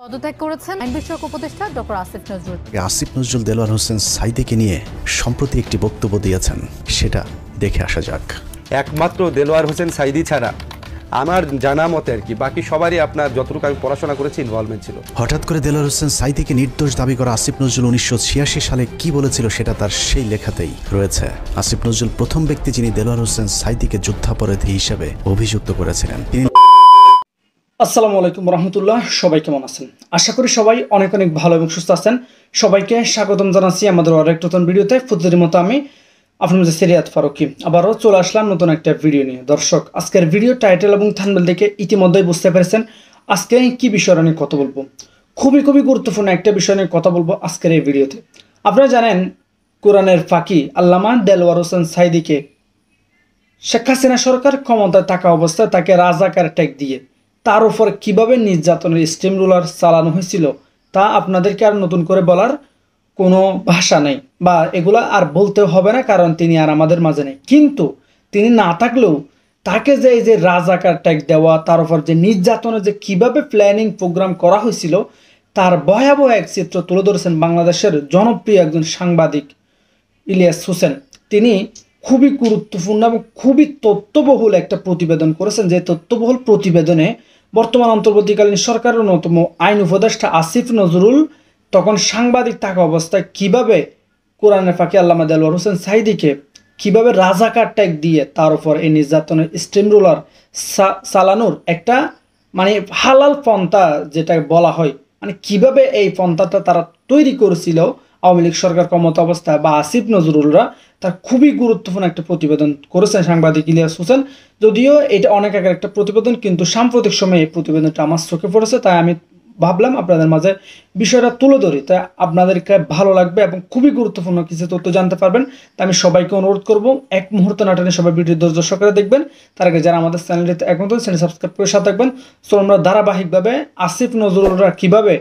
পদত্যাগ করেছেন আইন বিষয়ক উপদেষ্টা ডক্টর আসিফ নজরুল। আসিফ নজরুল দেলোয়ার হোসেন সাঈদীকে নিয়ে সম্প্রতি একটি বক্তব্য দিয়েছেন, সেটা দেখে আসা যাক। একমাত্র দেলোয়ার হোসেন সাঈদী ছাড়া আমার জানা মতে আর কি বাকি সবারই আপনার যতটুকু আমি পড়াশোনা করেছি ইনভলভমেন্ট ছিল। হঠাৎ করে দেলোয়ার হোসেন সাঈদীকে নির্দোষ দাবি করা আসিফ নজরুল 1986 সালে কি বলেছিল সেটা তার সেই লেখাতেই রয়েছে। আসিফ নজরুল প্রথম ব্যক্তি যিনি দেলোয়ার হোসেন সাঈদীকে যুদ্ধাপরাধী হিসেবে অভিযুক্ত করেছিলেন। আসসালামু আলাইকুম রহমতুল্লাহ, সবাই কেমন আছেন? আশা করি সবাই অনেক অনেক ভালো এবং সুস্থ আছেন। সবাইকে স্বাগতম জানাচ্ছি আমাদের আরেক নতুন ভিডিওতে। প্রতিদিনের মতো আমি আপনার মধ্যে সিরিয়াত ফারুকি আবারও চলে আসলাম নতুন একটা ভিডিও নিয়ে। দর্শক, আজকের ভিডিও টাইটেল এবং থাম্বনেল দেখে ইতিমধ্যেই বুঝতে পেরেছেন আজকে কি বিষয় নিয়ে কথা বলবো। খুবই গুরুত্বপূর্ণ একটা বিষয় নিয়ে কথা বলবো আজকের এই ভিডিওতে। আপনারা জানেন কোরআনের ফাঁকি আল্লামা দেলোয়ার হোসেন সাঈদীকে শেখ হাসিনা সরকার ক্ষমতায় থাকা অবস্থায় তাকে রাজাকার ট্যাগ দিয়ে তার উপর কিভাবে নির্যাতনের স্টিম রোলার চালানো হয়েছিল তা আপনাদেরকে আর নতুন করে বলার কোনো ভাষা নেই, বা এগুলো আর বলতে হবে না, কারণ তিনি আর আমাদের মাঝে নেই। কিন্তু তিনি না থাকলেও তাকে যে এই যে রাজাকার ট্যাগ দেওয়া, তার উপর যে নির্যাতনের যে কিভাবে প্ল্যানিং প্রোগ্রাম করা হয়েছিল তার ভয়াবহ এক চিত্র তুলে ধরেছেন বাংলাদেশের জনপ্রিয় একজন সাংবাদিক ইলিয়াস হোসেন। তিনি খুবই গুরুত্বপূর্ণ এবং খুবই তথ্যবহুল একটা প্রতিবেদন করেছেন। যে তথ্যবহুল প্রতিবেদনে বর্তমান অন্তর্বর্তীকালীন সরকারের অন্যতম আইন উপদেষ্টা আসিফ নজরুল তখন সাংবাদিক থাকা অবস্থায় কিভাবে কোরআনের ফাঁকি আল্লামা দেলোয়ার হোসেন সাঈদীকে কিভাবে রাজাকার ট্যাগ দিয়ে তার উপর এই নির্যাতনের স্টিম রোলার চালানোর একটা মানে হালাল পন্থা যেটা বলা হয়, মানে কিভাবে এই পন্থাটা তারা তৈরি করেছিল আওয়ামী লীগ সরকার ক্ষমতা অবস্থায় বা আসিফ নজরুলরা, তার খুবই গুরুত্বপূর্ণ একটা প্রতিবেদন করেছেন সাংবাদিক ইলিয়াস হোসেন। যদিও এটা অনেক আগের একটা প্রতিবেদন, কিন্তু সাম্প্রতিক সময়ে এই প্রতিবেদনটা আমার চোখে পড়েছে, তাই আমি ভাবলাম আপনাদের মাঝে বিষয়টা তুলে ধরি, তাই আপনাদেরকে ভালো লাগবে এবং খুবই গুরুত্বপূর্ণ কিছু তথ্য জানতে পারবেন। তাই আমি সবাইকে অনুরোধ করব এক মুহূর্ত না টেনে সবাই ভিডিও ধৈর্য সহকারে দেখবেন। তার আগে যারা আমাদের চ্যানেলটিতে এখন চ্যানেল সাবস্ক্রাইব করে সাথে থাকবেন। সো আমরা ধারাবাহিকভাবে আসিফ নজরুলরা কিভাবে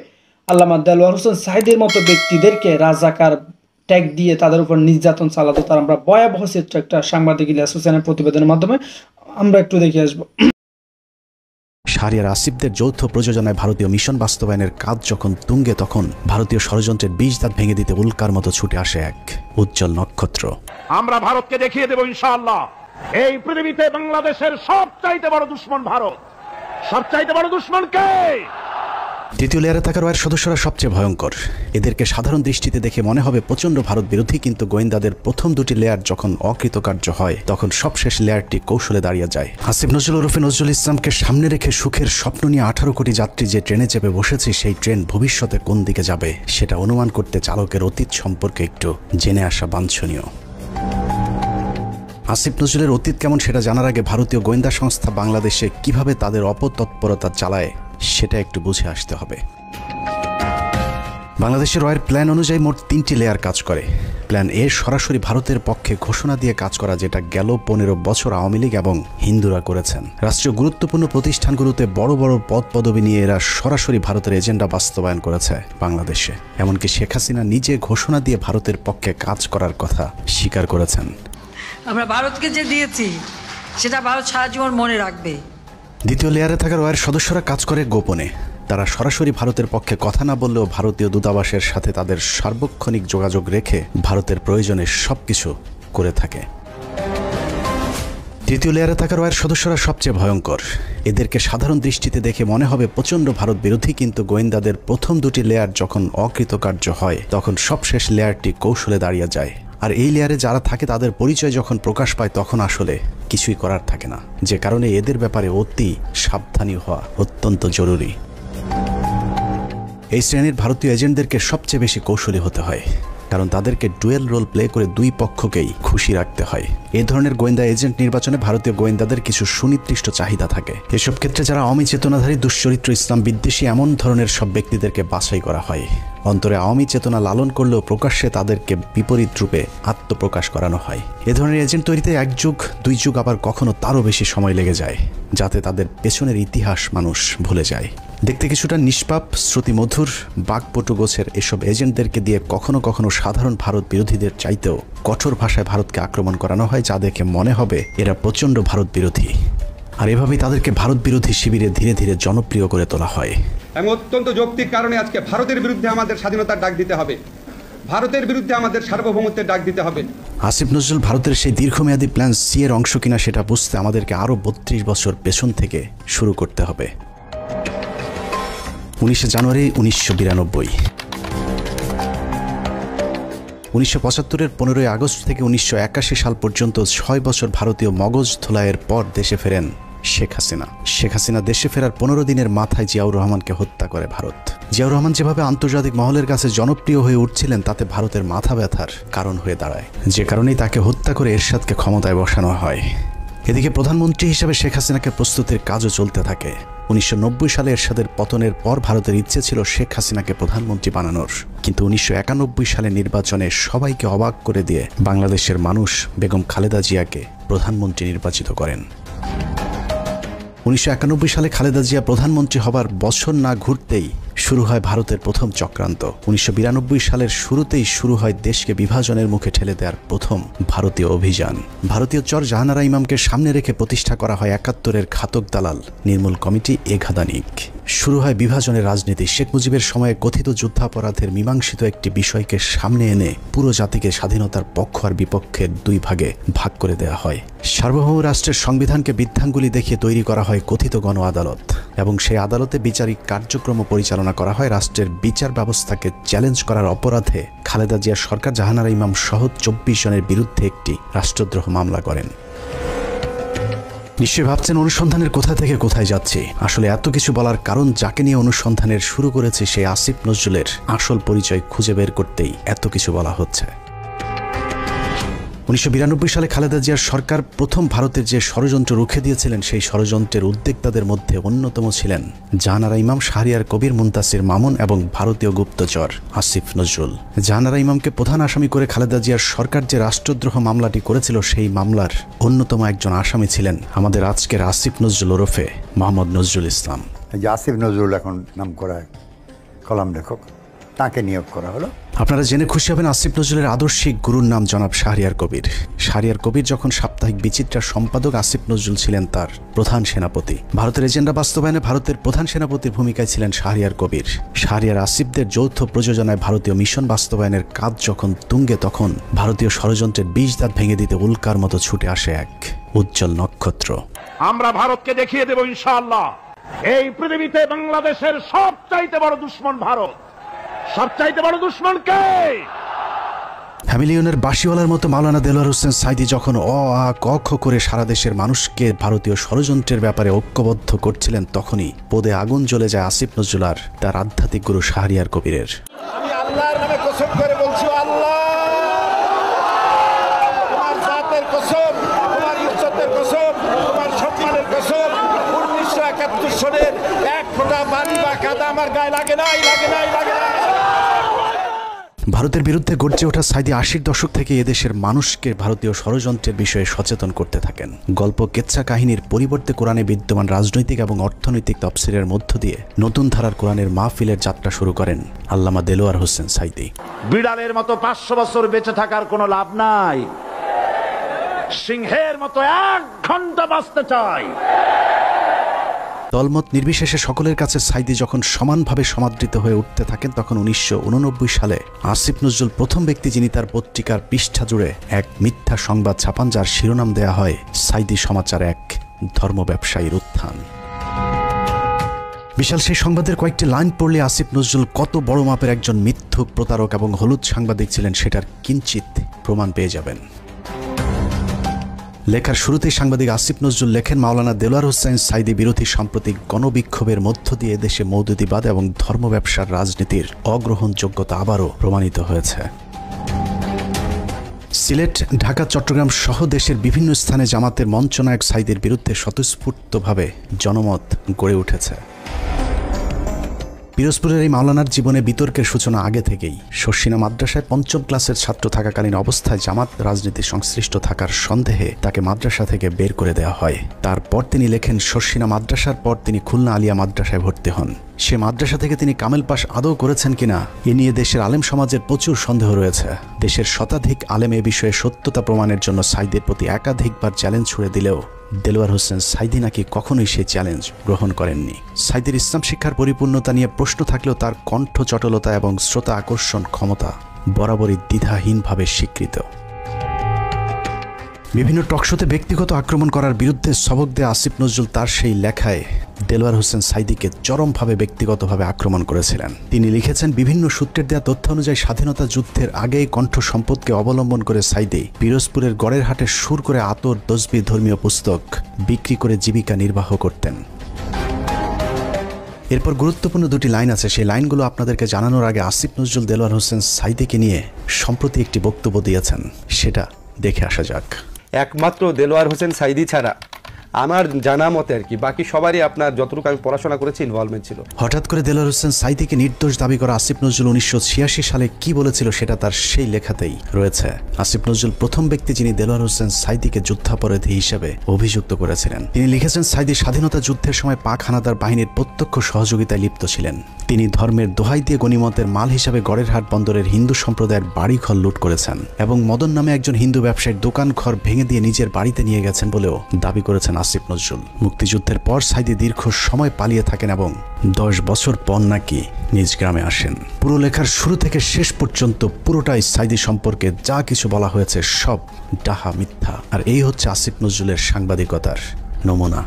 আল্লামা দেলোয়ার হোসেন সাঈদীর মতো ব্যক্তিদেরকে রাজাকার ট্যাগ দিয়ে তাদের উপর নির্যাতন চালাতো, তার আমরা ভয়াবহ চিত্র একটা সাংবাদিক ইলিয়াস হোসেনের প্রতিবেদনের মাধ্যমে আমরা একটু দেখে আসবো। শাহরিয়ার আসিফদের যৌথ প্রযোজনায় ভারতীয় মিশন বাস্তবায়নের কাজ যখন তুঙ্গে, তখন ভারতীয় ষড়যন্ত্রের বীজ দাঁত ভেঙে দিতে উল্কার মতো ছুটে আসে এক উজ্জ্বল নক্ষত্র। আমরা ভারতকে দেখিয়ে দেব ইনশাআল্লাহ এই পৃথিবীতে বাংলাদেশের সবচাইতে বড় দুশমন ভারত। সবচাইতে বড় দুশমন কে? দ্বিতীয় লেয়ারে থাকা রয়ের সদস্যরা সবচেয়ে ভয়ঙ্কর। এদেরকে সাধারণ দৃষ্টিতে দেখে মনে হবে প্রচণ্ড ভারত বিরোধী, কিন্তু গোয়েন্দাদের প্রথম দুটি লেয়ার যখন অকৃতকার্য হয় তখন সবশেষ লেয়ারটি কৌশলে দাঁড়িয়ে যায়। আসিফ নজরুল ওরফে নজরুল ইসলামকে সামনে রেখে সুখের স্বপ্ন নিয়ে 18 কোটি যাত্রী যে ট্রেনে চেপে বসেছে, সেই ট্রেন ভবিষ্যতে কোন দিকে যাবে সেটা অনুমান করতে চালকের অতীত সম্পর্কে একটু জেনে আসা বাঞ্ছনীয়। আসিফ নজরুলের অতীত কেমন সেটা জানার আগে ভারতীয় গোয়েন্দা সংস্থা বাংলাদেশে কিভাবে তাদের অপতৎপরতা চালায় সেটা একটু বুঝে আসতে হবে। বাংলাদেশের রয়ের প্ল্যান অনুযায়ী মোট 3টি লেয়ার কাজ করে। প্ল্যান এ সরাসরি ভারতের পক্ষে ঘোষণা দিয়ে কাজ করা, যেটা গেল 15 বছর আওয়ামী লীগ এবং হিন্দুরা করেছেন। রাষ্ট্রীয় গুরুত্বপূর্ণ প্রতিষ্ঠানগুলোতে বড় পদ পদবি নিয়ে এরা সরাসরি ভারতের এজেন্ডা বাস্তবায়ন করেছে বাংলাদেশে। এমনকি শেখ হাসিনা নিজে ঘোষণা দিয়ে ভারতের পক্ষে কাজ করার কথা স্বীকার করেছেন। আমরা ভারতকে যে দিয়েছি সেটা ভারত সারা জীবন মনে রাখবে। দ্বিতীয় লেয়ারে থাকা রয়ের সদস্যরা কাজ করে গোপনে। তারা সরাসরি ভারতের পক্ষে কথা না বললেও ভারতীয় দূতাবাসের সাথে তাদের সার্বক্ষণিক যোগাযোগ রেখে ভারতের প্রয়োজনে সবকিছু করে থাকে। তৃতীয় লেয়ারে থাকা রয়ের সদস্যরা সবচেয়ে ভয়ঙ্কর। এদেরকে সাধারণ দৃষ্টিতে দেখে মনে হবে প্রচণ্ড ভারত বিরোধী, কিন্তু গোয়েন্দাদের প্রথম দুটি লেয়ার যখন অকৃতকার্য হয় তখন সবশেষ লেয়ারটি কৌশলে দাঁড়িয়ে যায়। আর এই লেয়ারে যারা থাকে তাদের পরিচয় যখন প্রকাশ পায় তখন আসলে কিছুই করার থাকে না, যে কারণে এদের ব্যাপারে অতি সাবধানী হওয়া অত্যন্ত জরুরি। এই শ্রেণীর ভারতীয় এজেন্টদেরকে সবচেয়ে বেশি কৌশলী হতে হয়, কারণ তাদেরকে ডুয়েল রোল প্লে করে দুই পক্ষকেই খুশি রাখতে হয়। এই ধরনের গোয়েন্দা এজেন্ট নির্বাচনে ভারতীয় গোয়েন্দাদের কিছু সুনির্দিষ্ট চাহিদা থাকে। এসব ক্ষেত্রে যারা আওয়ামী চেতনাধারী, দুশ্চরিত্র, ইসলাম বিদ্বেষী এমন ধরনের সব ব্যক্তিদেরকে বাছাই করা হয়। অন্তরে আওয়ামী চেতনা লালন করলেও প্রকাশ্যে তাদেরকে বিপরীত রূপে আত্মপ্রকাশ করানো হয়। এ ধরনের এজেন্ট তৈরিতে 1 যুগ 2 যুগ আবার কখনো তারও বেশি সময় লেগে যায়, যাতে তাদের পেছনের ইতিহাস মানুষ ভুলে যায়। দেখতে কিছুটা নিষ্পাপ, শ্রুতিমধুর, বাকপটু গোছের এসব এজেন্টদেরকে দিয়ে কখনো কখনো সাধারণ ভারত বিরোধীদের চাইতেও কঠোর ভাষায় ভারতকে আক্রমণ করানো হয়, যা দেখে মনে হবে এরা প্রচণ্ড ভারত বিরোধী। আর এভাবেই তাদেরকে ভারত বিরোধী শিবিরে ধীরে ধীরে জনপ্রিয় করে তোলা হয়। এবং অত্যন্ত যৌক্তিক কারণে আজকে ভারতের বিরুদ্ধে আমাদের স্বাধীনতার ডাক দিতে হবে, ভারতের বিরুদ্ধে আমাদের সার্বভৌমত্বের ডাক দিতে হবে। আসিফ নজরুল ভারতের সেই দীর্ঘমেয়াদী প্ল্যান সি এর অংশ কিনা সেটা বুঝতে আমাদেরকে আরও ৩২ বছর পেছন থেকে শুরু করতে হবে। 19 জানুয়ারি 1992, 1975-এর 15 আগস্ট থেকে 1981 সাল পর্যন্ত 6 বছর ভারতীয় মগজ ধোলাইয়ের পর দেশে ফেরেন শেখ হাসিনা। শেখ হাসিনা দেশে ফেরার 15 দিনের মাথায় জিয়াউর রহমানকে হত্যা করে ভারত। জিয়াউর রহমান যেভাবে আন্তর্জাতিক মহলের কাছে জনপ্রিয় হয়ে উঠছিলেন তাতে ভারতের মাথা ব্যথার কারণ হয়ে দাঁড়ায়, যে কারণেই তাকে হত্যা করে এরশাদকে ক্ষমতায় বসানো হয়। এদিকে প্রধানমন্ত্রী হিসেবে শেখ হাসিনাকে প্রস্তুতির কাজও চলতে থাকে। 1990 সালে এরশাদের পতনের পর ভারতের ইচ্ছে ছিল শেখ হাসিনাকে প্রধানমন্ত্রী বানানোর, কিন্তু 1991 সালে নির্বাচনে সবাইকে অবাক করে দিয়ে বাংলাদেশের মানুষ বেগম খালেদা জিয়াকে প্রধানমন্ত্রী নির্বাচিত করেন। 1991 সালে খালেদা জিয়া প্রধানমন্ত্রী হবার বছর না ঘুরতেই শুরু হয় ভারতের প্রথম চক্রান্ত। 1992 সালের শুরুতেই শুরু হয় দেশকে বিভাজনের মুখে ঠেলে দেওয়ার প্রথম ভারতীয় অভিযান। ভারতীয় চর জাহানারা ইমামকে সামনে রেখে প্রতিষ্ঠা করা হয় 71-এর ঘাতক দালাল নির্মূল কমিটি এঘাদানিক। শুরু হয় বিভাজনের রাজনীতি। শেখ মুজিবের সময়ে কথিত যুদ্ধাপরাধের মীমাংসিত একটি বিষয়কে সামনে এনে পুরো জাতিকে স্বাধীনতার পক্ষ আর বিপক্ষের 2 ভাগে ভাগ করে দেওয়া হয়। সার্বভৌম রাষ্ট্রের সংবিধানকে বৃদ্ধাঙ্গুলি দেখিয়ে তৈরি করা হয় কথিত গণ আদালত, এবং সেই আদালতে বিচারিক কার্যক্রম পরিচালনা করা হয় রাষ্ট্রের বিচার ব্যবস্থাকে চ্যালেঞ্জ করার অপরাধে খালেদা জিয়ার সরকার জাহানারা ইমাম সহ 24 জনের বিরুদ্ধে একটি রাষ্ট্রদ্রোহ মামলা করেন। নিশ্চয়ই ভাবছেন অনুসন্ধানের কোথা থেকে কোথায় যাচ্ছে। আসলে এত কিছু বলার কারণ, যাকে নিয়ে অনুসন্ধানের শুরু করেছে সেই আসিফ নজরুলের আসল পরিচয় খুঁজে বের করতেই এত কিছু বলা হচ্ছে। 1992 সালে খালেদা জিয়ার সরকার প্রথম ভারতের যে ষড়যন্ত্র রুখে দিয়েছিলেন, সেই ষড়যন্ত্রের উদ্যোক্তাদের মধ্যে অন্যতম ছিলেন জাহানারা ইমাম, শাহরিয়ার কবির, মুনতাসির মামুন এবং ভারতীয় গুপ্তচর আসিফ নজরুল। জাহানারা ইমামকে প্রধান আসামি করে খালেদা জিয়ার সরকার যে রাষ্ট্রদ্রোহ মামলাটি করেছিল, সেই মামলার অন্যতম একজন আসামি ছিলেন আমাদের আজকের আসিফ নজরুল ওরফে মোহাম্মদ নজরুল ইসলাম। আসিফ নজরুল এখন নাম করা কলাম লেখক, তাকে নিয়োগ করা হলো। আপনারা জেনে খুশি হবেন, আসিফ নজরুলের আদর্শিক গুরুর নাম জনাব শাহরিয়ার কবির। শাহরিয়ার কবির যখন সাপ্তাহিক বিচিত্রার সম্পাদক, আসিফ নজরুল ছিলেন তার প্রধান সেনাপতি। ভারতের এজেন্ডা বাস্তবায়নে ভারতের প্রধান সেনাপতির ভূমিকায় ছিলেন শাহরিয়ার কবির। শাহরিয়ার আসিফদের যৌথ প্রযোজনায় ভারতীয় মিশন বাস্তবায়নের কাজ যখন তুঙ্গে, তখন ভারতীয় ষড়যন্ত্রের বীজ দাঁত ভেঙে দিতে উল্কার মতো ছুটে আসে এক উজ্জ্বল নক্ষত্র। আমরা ভারতকে দেখিয়ে দেব ইনশাআল্লাহ, এই পৃথিবীতে বাংলাদেশের সবচাইতে বড় দুশ্মন ভারত। সবচাইতে বড় দুশ্মন কে? হ্যামিলিয়নের বাঁশিওয়ালার মতো মাওলানা দেলোয়ার হোসেন সাইদি যখন আ ক খ করে সারা দেশের মানুষকে ভারতীয় ষড়যন্ত্রের ব্যাপারে ঐক্যবদ্ধ করছিলেন, তখনই পদে আগুন জ্বলে যায় আসিফ নজরুল আর তার আধ্যাত্মিক গুরু শাহরিয়ার কবিরের। আমি আল্লাহর নামে কসম করে বলছি, আল্লাহ তোমার জাতের কসম, তোমার ইজ্জতের কসম, তোমার সম্মানের কসম, 1971 সনের এক ফোঁটা পানি বা কাদা আমার গায়ে লাগে নাই, লাগে নাই, লাগে নাই। ভারতের বিরুদ্ধে গর্জে ওঠা সাইদি 80-র দশক থেকে এদেশের মানুষকে ভারতীয় ষড়যন্ত্রের বিষয়ে সচেতন করতে থাকেন। গল্প কেচ্ছা কাহিনীর পরিবর্তে কোরআনে বিদ্যমান রাজনৈতিক এবং অর্থনৈতিক তফসিরের মধ্য দিয়ে নতুন ধারার কোরআনের মাহফিলের যাত্রা শুরু করেন আল্লামা দেলোয়ার হোসেন সাইদি। বিড়ালের মতো 500 বছর বেঁচে থাকার কোনো লাভ নাই, সিংহের মতো 1 ঘন্টা বাঁচতে চাই। দলমত নির্বিশেষে সকলের কাছে সাইদি যখন সমানভাবে সমাদৃত হয়ে উঠতে থাকেন, তখন 1989 সালে আসিফ নজরুল প্রথম ব্যক্তি যিনি তার পত্রিকার পৃষ্ঠা জুড়ে এক মিথ্যা সংবাদ ছাপান, যার শিরোনাম দেয়া হয় সাইদি সমাচার, এক ধর্ম ব্যবসায়ীর উত্থান। বিশাল সেই সংবাদের কয়েকটি লাইন পড়লে আসিফ নজরুল কত বড় মাপের একজন মিথ্যুক, প্রতারক এবং হলুদ সাংবাদিক ছিলেন সেটার কিঞ্চিত প্রমাণ পেয়ে যাবেন। লেখার শুরুতেই সাংবাদিক আসিফ নজরুল লেখেন, মাওলানা দেলোয়ার হোসেন সাইদি বিরোধী সাম্প্রতিক গণবিক্ষোভের মধ্য দিয়ে দেশে মৌদুদিবাদ এবং ধর্ম ব্যবসার রাজনীতির অগ্রহণযোগ্যতা আবারও প্রমাণিত হয়েছে। সিলেট, ঢাকা, চট্টগ্রাম সহ দেশের বিভিন্ন স্থানে জামাতের মঞ্চনায়ক সাইদির বিরুদ্ধে স্বতঃস্ফূর্তভাবে জনমত গড়ে উঠেছে। পিরোজপুরের এই মাওলানার জীবনে বিতর্কের সূচনা আগে থেকেই। শর্ষিনা মাদ্রাসায় 5ম ক্লাসের ছাত্র থাকাকালীন অবস্থায় জামাত রাজনীতি সংশ্লিষ্ট থাকার সন্দেহে তাকে মাদ্রাসা থেকে বের করে দেওয়া হয়। তারপর তিনি লেখেন, শর্ষিনা মাদ্রাসার পর তিনি খুলনা আলিয়া মাদ্রাসায় ভর্তি হন। সে মাদ্রাসা থেকে তিনি কামেল পাশ আদৌ করেছেন কিনা এ নিয়ে দেশের আলেম সমাজের প্রচুর সন্দেহ রয়েছে। দেশের শতাধিক আলেম এ বিষয়ে সত্যতা প্রমাণের জন্য সাইদের প্রতি একাধিকবার চ্যালেঞ্জ ছুড়ে দিলেও দেলোয়ার হোসেন সাইদি নাকি কখনোই সেই চ্যালেঞ্জ গ্রহণ করেননি। সাইদির ইসলাম শিক্ষার পরিপূর্ণতা নিয়ে প্রশ্ন থাকলেও তার কণ্ঠ চটলতা এবং শ্রোতা আকর্ষণ ক্ষমতা বরাবরই দ্বিধাহীনভাবে স্বীকৃত। বিভিন্ন টকশোতে ব্যক্তিগত আক্রমণ করার বিরুদ্ধে সবক দেয়া আসিফ নজরুল তার সেই লেখায় দেলোয়ার হোসেন সাইদিকে চরমভাবে ব্যক্তিগতভাবে আক্রমণ করেছিলেন। তিনি লিখেছেন, বিভিন্ন সূত্রের দেওয়া তথ্য অনুযায়ী স্বাধীনতা যুদ্ধের আগেই কণ্ঠ সম্পদকে অবলম্বন করে সাইদি পিরোজপুরের গড়ের হাটে সুর করে আতর তসবিহ ধর্মীয় পুস্তক বিক্রি করে জীবিকা নির্বাহ করতেন। এরপর গুরুত্বপূর্ণ দুটি লাইন আছে, সেই লাইনগুলো আপনাদেরকে জানানোর আগে আসিফ নজরুল দেলোয়ার হোসেন সাইদিকে নিয়ে সম্প্রতি একটি বক্তব্য দিয়েছেন, সেটা দেখে আসা যাক। একমাত্র দেলোয়ার হোসেন সাইদি ছাড়া আমার জানা মতে আর কি বাকি সবারই আপনার যতটুকু আমি পড়াশোনা করেছি ইনভলভমেন্ট ছিল। হঠাৎ করে দেলোয়ার হোসেন সাইদিকে নির্দোষ দাবি করা আসিফ নজরুল 1986 সালে কি বলেছিল সেটা তার সেই লেখাতেই রয়েছে। আসিফ নজরুল প্রথম ব্যক্তি যিনি দেলোয়ার হোসেন সাইদিকে যুদ্ধাপরাধী হিসেবে অভিযুক্ত করেছিলেন। তিনি লিখেছেন, সাইদি স্বাধীনতা যুদ্ধের সময় পাক হানাদার বাহিনীর প্রত্যক্ষ সহযোগিতায় লিপ্ত ছিলেন। তিনি ধর্মের দোহাই দিয়ে গনিমতের মাল হিসাবে গড়েরহাট বন্দরের হিন্দু সম্প্রদায়ের বাড়িঘর লুট করেছেন এবং মদন নামে একজন হিন্দু ব্যবসায়ীর দোকান ঘর ভেঙে দিয়ে নিজের বাড়িতে নিয়ে গেছেন বলেও দাবি করেছেন আসিফ নজরুল। মুক্তিযুদ্ধের পর সাইদি দীর্ঘ সময় পালিয়ে থাকেন এবং 10 বছর পর নাকি নিজ গ্রামে আসেন। পুরো লেখার শুরু থেকে শেষ পর্যন্ত পুরোটাই সাইদি সম্পর্কে যা কিছু বলা হয়েছে সব ডাহা মিথ্যা। আর এই হচ্ছে আসিফ নজরুলের সাংবাদিকতার নমুনা।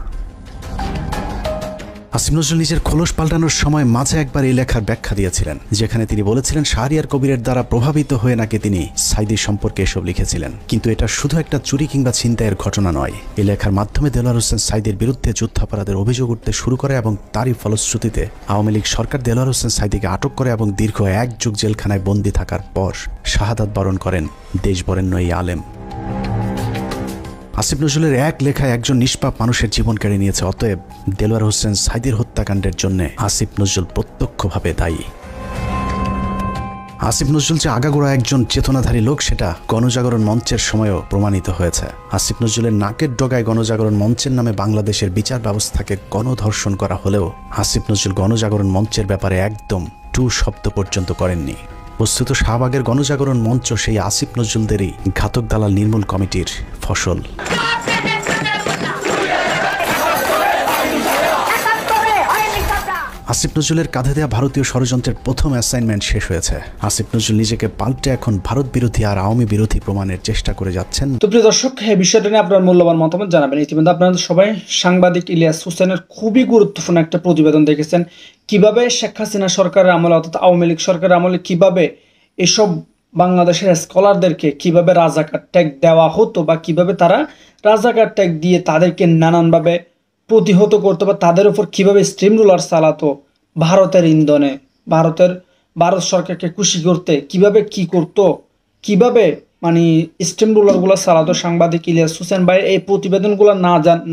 আসিফ নজরুল নিজের খোলস পাল্টানোর সময় মাঝে একবার এই লেখার ব্যাখ্যা দিয়েছিলেন, যেখানে তিনি বলেছিলেন শাহরিয়ার কবিরের দ্বারা প্রভাবিত হয়ে নাকি তিনি সাইদি সম্পর্কে এসব লিখেছিলেন। কিন্তু এটা শুধু একটা চুরি কিংবা ছিনতাইয়ের ঘটনা নয়। এই লেখার মাধ্যমে দেলোয়ার হোসেন সাইদির বিরুদ্ধে যুদ্ধাপরাধের অভিযোগ উঠতে শুরু করে এবং তারই ফলশ্রুতিতে আওয়ামী লীগ সরকার দেলোয়ার হোসেন সাইদিকে আটক করে এবং দীর্ঘ 1 যুগ জেলখানায় বন্দী থাকার পর শাহাদাত বরণ করেন দেশ বরেণ্য এই আলেম। আসিফ নজরুলের এক লেখায় একজন নিষ্পাপ মানুষের জীবন কেড়ে নিয়েছে। অতএব দেলোয়ার হোসেন সাইদির হত্যাকাণ্ডের জন্য আসিফ নজরুল প্রত্যক্ষভাবে দায়ী। আসিফ নজরুল যে আগাগোড়া একজন চেতনাধারী লোক সেটা গণজাগরণ মঞ্চের সময়ও প্রমাণিত হয়েছে। আসিফ নজরুলের নাকের ডগায় গণজাগরণ মঞ্চের নামে বাংলাদেশের বিচার ব্যবস্থাকে গণধর্ষণ করা হলেও আসিফ নজরুল গণজাগরণ মঞ্চের ব্যাপারে একদম টু শব্দ পর্যন্ত করেননি। বস্তুত শাহবাগের গণজাগরণ মঞ্চ সেই আসিফ নজরুলদেরই ঘাতক দালাল নির্মূল কমিটির ফসল। আসিফ নজরুলের কাঁধে দেওয়া ভারতীয় ষড়যন্ত্রের প্রথম অ্যাসাইনমেন্ট শেষ হয়েছে। আসিফ নজরুল নিজেকে পাল্টে এখন ভারত বিরোধী আর আওয়ামী বিরোধী প্রমাণের চেষ্টা করে যাচ্ছেন। তো প্রিয় দর্শক, এই বিষয়টা নিয়ে আপনার মূল্যবান মতামত জানাবেন। ইতিমধ্যে আপনারা সবাই সাংবাদিক ইলিয়াস হোসেনের খুবই গুরুত্বপূর্ণ একটা প্রতিবেদন দেখেছেন, কিভাবে শেখ হাসিনা সরকারের আমলে অর্থাৎ আওয়ামী লীগ সরকারের আমলে কিভাবে এসব বাংলাদেশের স্কলারদেরকে কিভাবে রাজাকার ট্যাগ দেওয়া হতো বা কিভাবে তারা রাজাকার ট্যাগ দিয়ে তাদেরকে নানানভাবে প্রতিহত করতো বা তাদের উপর কিভাবে স্ট্রিম রুলার চালাতো ভারতের ইন্ধনে, ভারত সরকারকে খুশি করতে কিভাবে কি করতো, কিভাবে মানে স্ট্রিম রুলারগুলো চালাতো। সাংবাদিক ইলিয়াস হোসেন ভাই এই প্রতিবেদনগুলো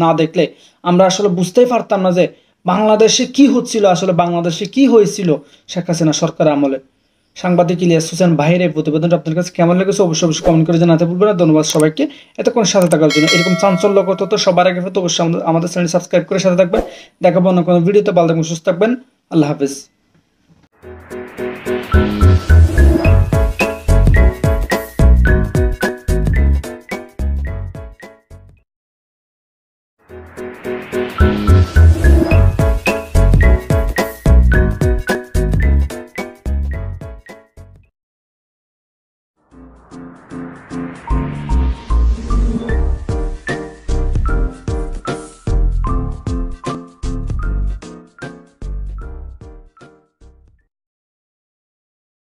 না দেখলে আমরা আসলে বুঝতেই পারতাম না যে বাংলাদেশে কি হচ্ছিল, আসলে বাংলাদেশে কি হয়েছিল শেখ হাসিনা সরকারের আমলে। সাংবাদিক ইলিয়াস হোসেন ভাইয়ের এই প্রতিবেদনটা আপনার কাছে কেমন লেগেছে অবশ্যই কমেন্ট করে জানাতে ভুলবেন না। ধন্যবাদ সবাইকে এতক্ষণ সাথে থাকার জন্য। এরকম চাঞ্চল্যকর তথ্য সবার আগে পেতে অবশ্যই আমাদের চ্যানেল সাবস্ক্রাইব করে সাথে থাকবেন। দেখাবো অন্য কোনো ভিডিওতে। ভালো থাকবেন, সুস্থ থাকবেন। আল্লাহ হাফেজ।